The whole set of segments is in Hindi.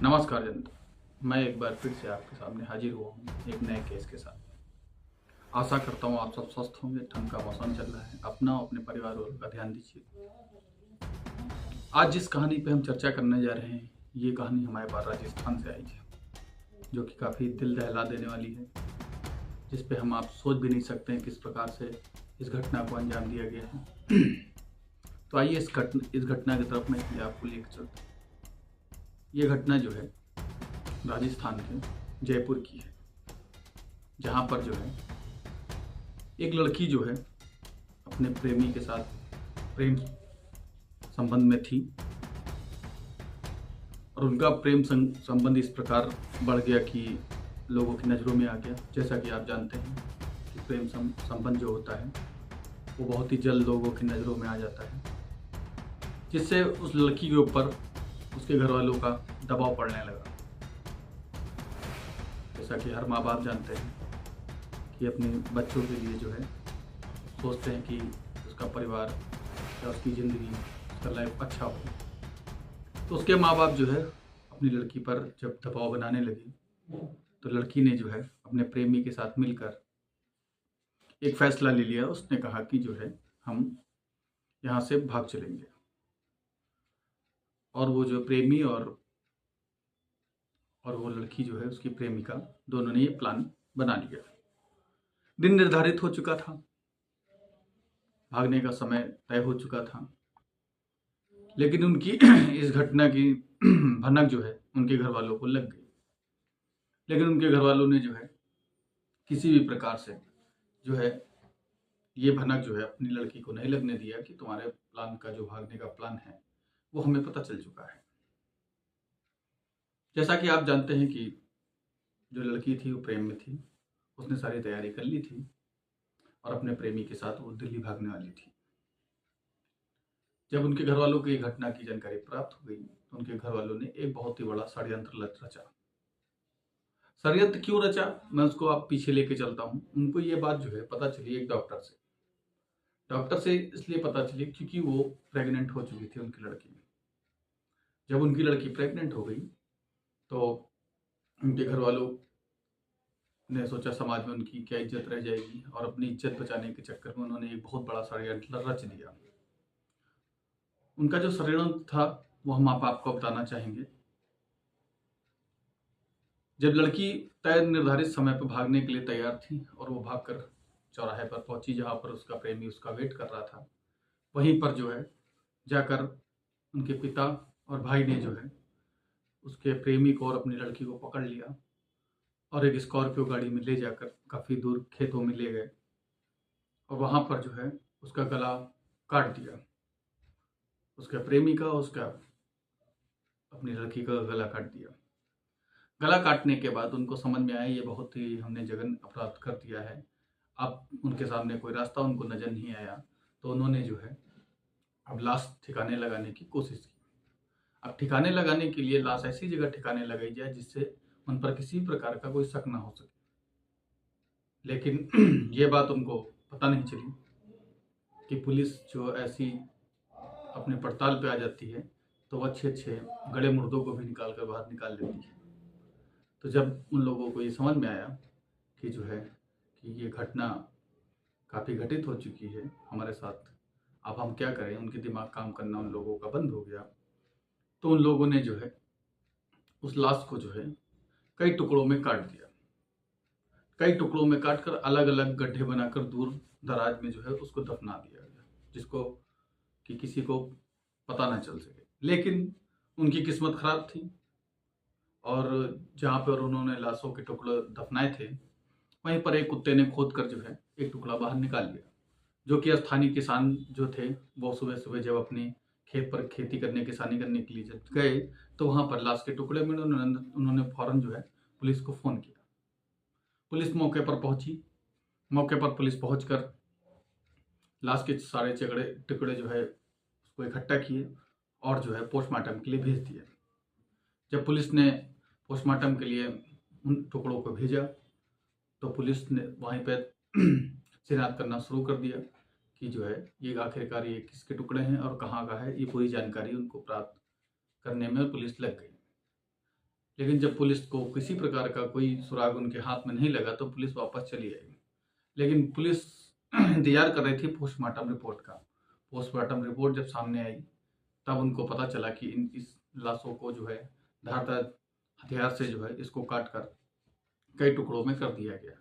नमस्कार जनता। मैं एक बार फिर से आपके सामने हाजिर हुआ हूँ एक नए केस के साथ। आशा करता हूँ आप सब स्वस्थ होंगे। ठंड का मौसम चल रहा है, अपना और अपने परिवार वालों का ध्यान दीजिए। आज जिस कहानी पे हम चर्चा करने जा रहे हैं, ये कहानी हमारे पास राजस्थान से आई है, जो कि काफ़ी दिल दहला देने वाली है, जिस पे हम आप सोच भी नहीं सकते हैं किस प्रकार से इस घटना को अंजाम दिया गया है। तो आइए इस घटना की तरफ मैं इसलिए आपको लेकर चलता हूँ। ये घटना जो है राजस्थान के जयपुर की है, जहाँ पर जो है एक लड़की जो है अपने प्रेमी के साथ प्रेम संबंध में थी और उनका प्रेम संबंध इस प्रकार बढ़ गया कि लोगों की नज़रों में आ गया। जैसा कि आप जानते हैं कि प्रेम संबंध जो होता है वो बहुत ही जल्द लोगों की नज़रों में आ जाता है, जिससे उस लड़की के ऊपर उसके घर वालों का दबाव पड़ने लगा। जैसा कि हर माँ बाप जानते हैं कि अपने बच्चों के लिए जो है सोचते हैं कि उसका परिवार या उसकी ज़िंदगी, उसका लाइफ अच्छा हो। तो उसके माँ बाप जो है अपनी लड़की पर जब दबाव बनाने लगे, तो लड़की ने जो है अपने प्रेमी के साथ मिलकर एक फैसला ले लिया। उसने कहा कि जो है हम यहाँ से भाग चलेंगे। और वो जो प्रेमी और वो लड़की जो है उसकी प्रेमिका, दोनों ने ये प्लान बना लिया। दिन निर्धारित हो चुका था, भागने का समय तय हो चुका था, लेकिन उनकी इस घटना की भनक जो है उनके घर वालों को लग गई। लेकिन उनके घर वालों ने जो है किसी भी प्रकार से जो है ये भनक जो है अपनी लड़की को नहीं लगने दिया कि तुम्हारे प्लान का जो भागने का प्लान है वो हमें पता चल चुका है। जैसा कि आप जानते हैं कि जो लड़की थी वो प्रेम में थी, उसने सारी तैयारी कर ली थी और अपने प्रेमी के साथ वो दिल्ली भागने वाली थी। जब उनके घर वालों को ये घटना की जानकारी प्राप्त हो गई, तो उनके घर वालों ने एक बहुत ही बड़ा षड्यंत्र रचा। षड्यंत्र क्यों रचा, मैं उसको आप पीछे लेके चलता हूँ। उनको ये बात जो है पता चली एक डॉक्टर से इसलिए पता चली क्योंकि वो प्रेग्नेंट हो चुकी थी उनकी लड़की। जब उनकी लड़की प्रेग्नेंट हो गई, तो उनके घर वालों ने सोचा समाज में उनकी क्या इज्जत रह जाएगी, और अपनी इज्जत बचाने के चक्कर में उन्होंने एक बहुत बड़ा षड्यंत्र रच दिया। उनका जो षड्यंत्र था वो हम आपको बताना चाहेंगे। जब लड़की तय निर्धारित समय पर भागने के लिए तैयार थी और वो भागकर चौराहे पर पहुंची, जहां पर उसका प्रेमी उसका वेट कर रहा था, वहीं पर जो है जाकर उनके पिता और भाई ने जो है उसके प्रेमी को और अपनी लड़की को पकड़ लिया और एक स्कॉर्पियो गाड़ी में ले जाकर काफ़ी दूर खेतों में ले गए और वहाँ पर जो है उसका गला काट दिया। उसके प्रेमी का, उसका अपनी लड़की का गला काट दिया। गला काटने के बाद उनको समझ में आया ये बहुत ही हमने जघन्य अपराध कर दिया है। अब उनके सामने कोई रास्ता उनको नजर नहीं आया, तो उन्होंने जो है अब लाश ठिकाने लगाने की कोशिश की। अब ठिकाने लगाने के लिए लाश ऐसी जगह ठिकाने लगाई जाए जिससे उन पर किसी प्रकार का कोई शक ना हो सके। लेकिन ये बात उनको पता नहीं चली कि पुलिस जो ऐसी अपने पड़ताल पे आ जाती है तो वो अच्छे अच्छे गड़े मुर्दों को भी निकाल कर बाहर निकाल लेती है। तो जब उन लोगों को ये समझ में आया कि जो है कि ये घटना काफ़ी घटित हो चुकी है हमारे साथ, अब हम क्या करें, उनके दिमाग काम करना उन लोगों का बंद हो गया। तो उन लोगों ने जो है उस लाश को जो है कई टुकड़ों में काट दिया। कई टुकड़ों में काट कर अलग अलग गड्ढे बनाकर दूर दराज में जो है उसको दफना दिया गया, जिसको कि किसी को पता ना चल सके। लेकिन उनकी किस्मत खराब थी और जहाँ पर उन्होंने लाशों के टुकड़े दफनाए थे, वहीं पर एक कुत्ते ने खोद कर जो है एक टुकड़ा बाहर निकाल लिया। जो कि स्थानीय किसान जो थे वो सुबह सुबह जब अपने खेत पर खेती करने, किसानी करने के लिए जब गए, तो वहाँ पर लाश के टुकड़े में उन्होंने फौरन जो है पुलिस को फ़ोन किया। पुलिस मौके पर पहुंची। मौके पर पुलिस पहुंचकर लाश के सारे टुकड़े जो है उसको इकट्ठा किए और जो है पोस्टमार्टम के लिए भेज दिया। जब पुलिस ने पोस्टमार्टम के लिए उन टुकड़ों को भेजा, तो पुलिस ने वहीं पर शिनाख्त करना शुरू कर दिया कि जो है ये आखिरकार ये किसके टुकड़े हैं और कहाँ का है। ये पूरी जानकारी उनको प्राप्त करने में पुलिस लग गई। लेकिन जब पुलिस को किसी प्रकार का कोई सुराग उनके हाथ में नहीं लगा तो पुलिस वापस चली आई। लेकिन पुलिस इंतजार कर रही थी पोस्टमार्टम रिपोर्ट का। पोस्टमार्टम रिपोर्ट जब सामने आई तब उनको पता चला कि इस लाशों को जो है धारदार हथियार से जो है इसको काट कर कई टुकड़ों में कर दिया गया।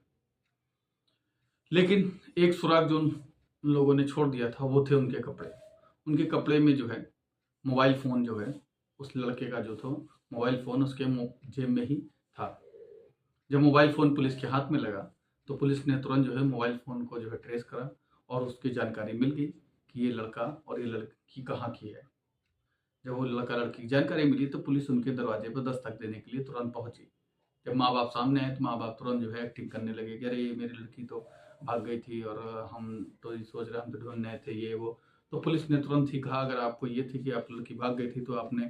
लेकिन एक सुराग जो उन लोगों ने छोड़ दिया था वो थे उनके कपड़े। उनके कपड़े में जो है मोबाइल फ़ोन जो है उस लड़के का जो था मोबाइल फ़ोन उसके जेब में ही था। जब मोबाइल फ़ोन पुलिस के हाथ में लगा तो पुलिस ने तुरंत जो है मोबाइल फ़ोन को जो है ट्रेस करा और उसकी जानकारी मिल गई कि ये लड़का और ये लड़की कहाँ की है। जब वो लड़का लड़की की जानकारी मिली तो पुलिस उनके दरवाजे पर दस्तक देने के लिए तुरंत पहुंची। जब माँ बाप सामने आए तो माँ बाप तुरंत जो है एक्टिंग करने लगे कि अरे मेरी लड़की तो भाग गई थी और हम तो ये सोच रहे हम तो ढूंढ रहे थे ये वो। तो पुलिस ने तुरंत ही कहा अगर आपको ये थी कि आप लड़की भाग गई थी तो आपने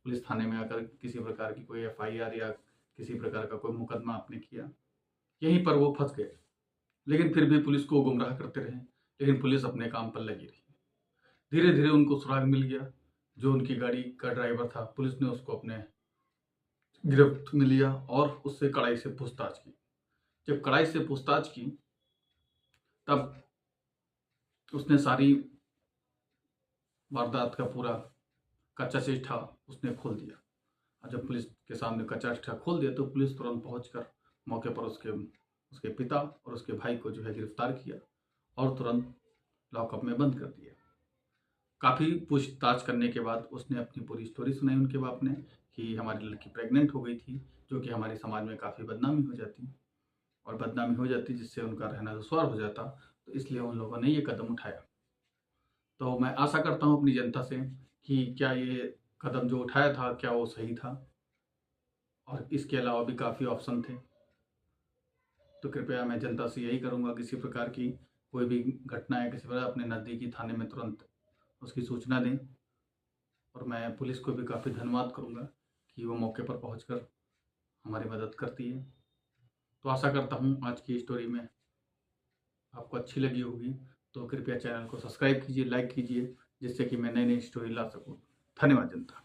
पुलिस थाने में आकर किसी प्रकार की कोई FIR या किसी प्रकार का कोई मुकदमा आपने किया। यहीं पर वो फंस गए। लेकिन फिर भी पुलिस को गुमराह करते रहे, लेकिन पुलिस अपने काम पर लगी रही। धीरे धीरे उनको सुराग मिल गया। जो उनकी गाड़ी का ड्राइवर था पुलिस ने उसको अपने गिरफ्त में लिया और उससे कड़ाई से पूछताछ की। जब कड़ाई से पूछताछ की तब उसने सारी वारदात का पूरा कच्चा चिट्ठा उसने खोल दिया। और जब पुलिस के सामने कच्चा चिट्ठा खोल दिया तो पुलिस तुरंत पहुंचकर मौके पर उसके पिता और उसके भाई को जो है गिरफ्तार किया और तुरंत लॉकअप में बंद कर दिया। काफ़ी पूछताछ करने के बाद उसने अपनी पूरी स्टोरी सुनाई उनके बाप ने कि हमारी लड़की प्रेग्नेंट हो गई थी, जो कि हमारे समाज में काफ़ी बदनामी हो जाती जिससे उनका रहना दुश्वार हो जाता। तो इसलिए उन लोगों ने ये कदम उठाया। तो मैं आशा करता हूँ अपनी जनता से कि क्या ये कदम जो उठाया था क्या वो सही था, और इसके अलावा भी काफ़ी ऑप्शन थे। तो कृपया मैं जनता से यही करूँगा किसी प्रकार की कोई भी घटना है किसी प्रकार अपने नज़दीकी थाने में तुरंत उसकी सूचना दें। और मैं पुलिस को भी काफ़ी धन्यवाद करूँगा कि वो मौके पर पहुंचकर हमारी मदद करती है। तो आशा करता हूँ आज की स्टोरी में आपको अच्छी लगी होगी। तो कृपया चैनल को सब्सक्राइब कीजिए, लाइक कीजिए, जिससे कि मैं नई नई स्टोरी ला सकूँ। धन्यवाद जनता।